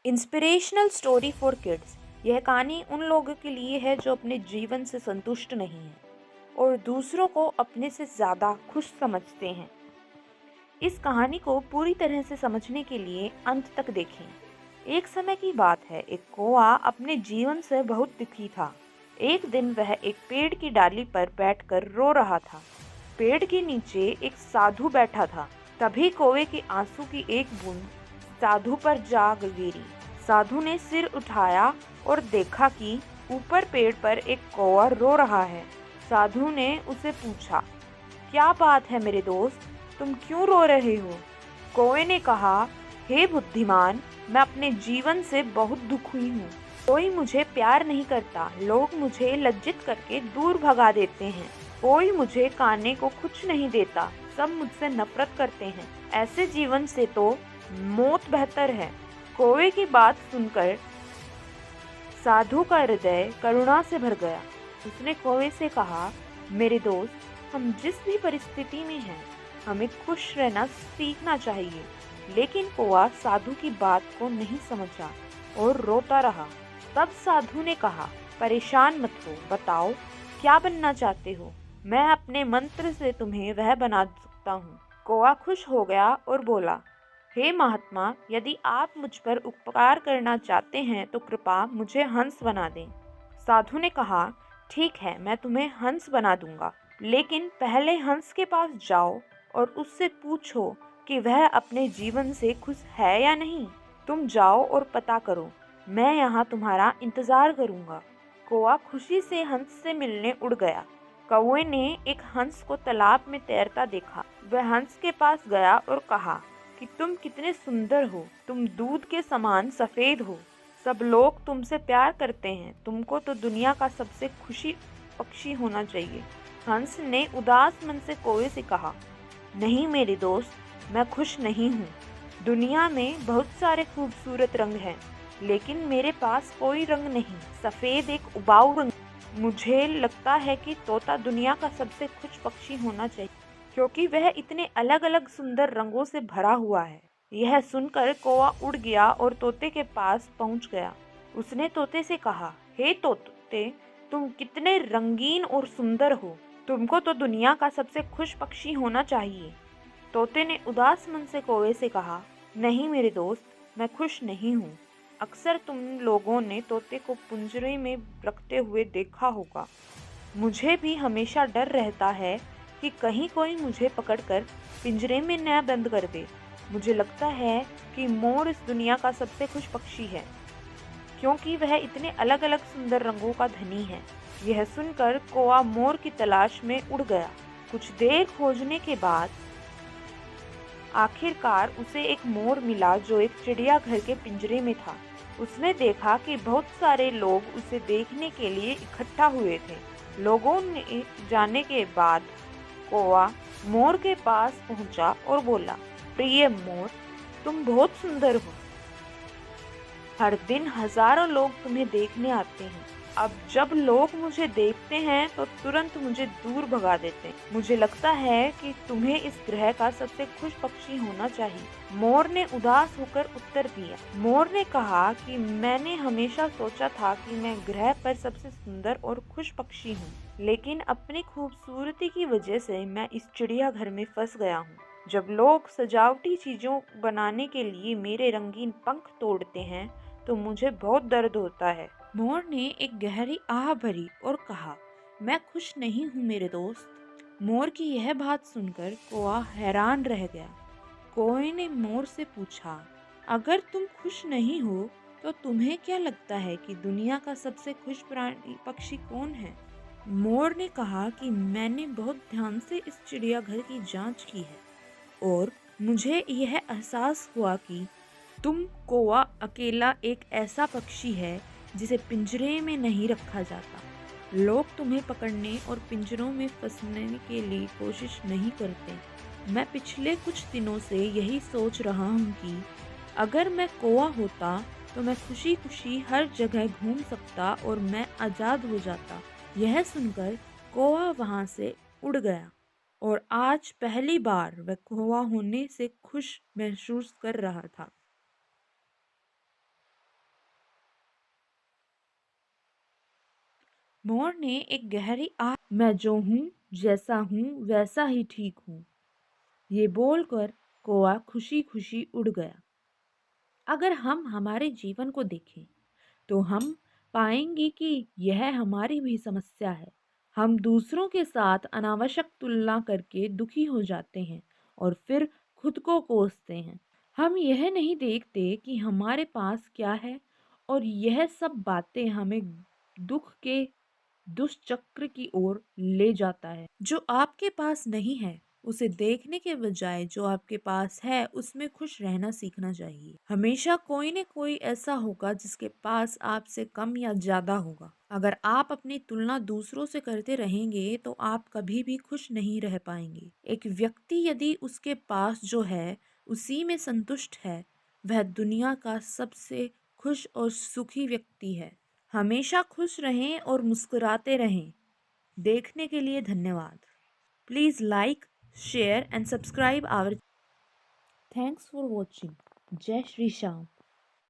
Inspirational story for kids. यह कहानी उन लोगों के लिए है जो अपने जीवन से संतुष्ट नहीं हैं और दूसरों को अपने से ज़्यादा खुश समझते हैं। इस कहानी को पूरी तरह से समझने के लिए अंत तक देखें। एक समय की बात है, एक कौवा अपने जीवन से बहुत दुखी था। एक दिन वह एक पेड़ की डाली पर बैठकर रो रहा था। पेड़ के नीचे एक साधु बैठा था। तभी कौवे के आंसू की एक बूंद साधु पर जा गिरी। साधु ने सिर उठाया और देखा कि ऊपर पेड़ पर एक कौवा रो रहा है। साधु ने उसे पूछा, क्या बात है मेरे दोस्त, तुम क्यों रो रहे हो? कौवे ने कहा, हे बुद्धिमान, मैं अपने जीवन से बहुत दुखी हूँ। कोई मुझे प्यार नहीं करता, लोग मुझे लज्जित करके दूर भगा देते हैं। कोई मुझे खाने को कुछ नहीं देता, सब मुझसे नफरत करते हैं। ऐसे जीवन से तो मौत बेहतर है। कौवे की बात सुनकर साधु का हृदय करुणा से भर गया। उसने कौवे से कहा, मेरे दोस्त, हम जिस भी परिस्थिति में हैं, हमें खुश रहना सीखना चाहिए। लेकिन कौवा साधु की बात को नहीं समझा और रोता रहा। तब साधु ने कहा, परेशान मत हो, बताओ क्या बनना चाहते हो? मैं अपने मंत्र से तुम्हें वह बना सकता हूँ। कौवा खुश हो गया और बोला, हे महात्मा, यदि आप मुझ पर उपकार करना चाहते हैं तो कृपया मुझे हंस बना दें। साधु ने कहा, ठीक है, मैं तुम्हें हंस बना दूंगा, लेकिन पहले हंस के पास जाओ और उससे पूछो कि वह अपने जीवन से खुश है या नहीं। तुम जाओ और पता करो, मैं यहाँ तुम्हारा इंतजार करूंगा। कौवा खुशी से हंस से मिलने उड़ गया। कौवे ने एक हंस को तालाब में तैरता देखा। वह हंस के पास गया और कहा कि तुम कितने सुंदर हो, तुम दूध के समान सफेद हो, सब लोग तुमसे प्यार करते हैं, तुमको तो दुनिया का सबसे खुशी पक्षी होना चाहिए। हंस ने उदास मन से कौवे से कहा, नहीं मेरे दोस्त, मैं खुश नहीं हूँ। दुनिया में बहुत सारे खूबसूरत रंग हैं, लेकिन मेरे पास कोई रंग नहीं, सफेद एक उबाऊ रंग। मुझे लगता है कि तोता दुनिया का सबसे खुश पक्षी होना चाहिए, क्योंकि वह इतने अलग अलग सुंदर रंगों से भरा हुआ है। यह सुनकर कौवा उड़ गया और तोते के पास पहुंच गया। उसने तोते से कहा, हे तोते, तुम कितने रंगीन और सुंदर हो, तुमको तो दुनिया का सबसे खुश पक्षी होना चाहिए। तोते ने उदास मन से कौवे से कहा, नहीं मेरे दोस्त, मैं खुश नहीं हूँ। अक्सर तुम लोगों ने तोते को पिंजरे में रखते हुए देखा होगा। मुझे भी हमेशा डर रहता है कि कहीं कोई मुझे पकड़कर पिंजरे में न बंद कर दे। मुझे लगता है कि मोर इस दुनिया का सबसे खुश पक्षी है, क्योंकि वह इतने अलग अलग सुंदर रंगों का धनी है। यह सुनकर कौवा मोर की तलाश में उड़ गया। कुछ देर खोजने के बाद आखिरकार उसे एक मोर मिला जो एक चिड़ियाघर के पिंजरे में था। उसने देखा कि बहुत सारे लोग उसे देखने के लिए इकट्ठा हुए थे। लोगों ने जाने के बाद कौवा मोर के पास पहुंचा और बोला, प्रिय मोर, तुम बहुत सुंदर हो। हर दिन हजारों लोग तुम्हें देखने आते हैं। अब जब लोग मुझे देखते हैं तो तुरंत मुझे दूर भगा देते हैं। मुझे लगता है कि तुम्हें इस ग्रह का सबसे खुश पक्षी होना चाहिए। मोर ने उदास होकर उत्तर दिया। मोर ने कहा कि मैंने हमेशा सोचा था कि मैं ग्रह पर सबसे सुंदर और खुश पक्षी हूँ, लेकिन अपनी खूबसूरती की वजह से मैं इस चिड़ियाघर में फंस गया हूँ। जब लोग सजावटी चीजों बनाने के लिए मेरे रंगीन पंख तोड़ते हैं तो मुझे बहुत दर्द होता है। मोर ने एक गहरी आह भरी और कहा, मैं खुश नहीं हूँ मेरे दोस्त। मोर की यह बात सुनकर कौवा हैरान रह गया। कौवे ने मोर से पूछा, अगर तुम खुश नहीं हो तो तुम्हें क्या लगता है कि दुनिया का सबसे खुश प्राणी पक्षी कौन है? मोर ने कहा कि मैंने बहुत ध्यान से इस चिड़ियाघर की जांच की है और मुझे यह एहसास हुआ कि तुम कौवा अकेला एक ऐसा पक्षी है जिसे पिंजरे में नहीं रखा जाता। लोग तुम्हें पकड़ने और पिंजरों में फंसने के लिए कोशिश नहीं करते। मैं पिछले कुछ दिनों से यही सोच रहा हूँ कि अगर मैं कौवा होता तो मैं खुशी खुशी हर जगह घूम सकता और मैं आज़ाद हो जाता। यह सुनकर कौवा वहाँ से उड़ गया और आज पहली बार वह कौवा होने से खुश महसूस कर रहा था। मोर ने एक गहरी आह, मैं जो हूँ, जैसा हूँ, वैसा ही ठीक हूँ, ये बोलकर कौआ खुशी खुशी उड़ गया। अगर हम हमारे जीवन को देखें तो हम पाएंगे कि यह हमारी भी समस्या है। हम दूसरों के साथ अनावश्यक तुलना करके दुखी हो जाते हैं और फिर खुद को कोसते हैं। हम यह नहीं देखते कि हमारे पास क्या है, और यह सब बातें हमें दुख के दुष्चक्र की ओर ले जाता है। जो आपके पास नहीं है उसे देखने के बजाय जो आपके पास है उसमें खुश रहना सीखना चाहिए। हमेशा कोई न कोई ऐसा होगा जिसके पास आपसे कम या ज्यादा होगा। अगर आप अपनी तुलना दूसरों से करते रहेंगे तो आप कभी भी खुश नहीं रह पाएंगे। एक व्यक्ति यदि उसके पास जो है उसी में संतुष्ट है, वह दुनिया का सबसे खुश और सुखी व्यक्ति है। हमेशा खुश रहें और मुस्कुराते रहें। देखने के लिए धन्यवाद। Please like, share and subscribe our. Thanks for watching. जय श्री श्याम।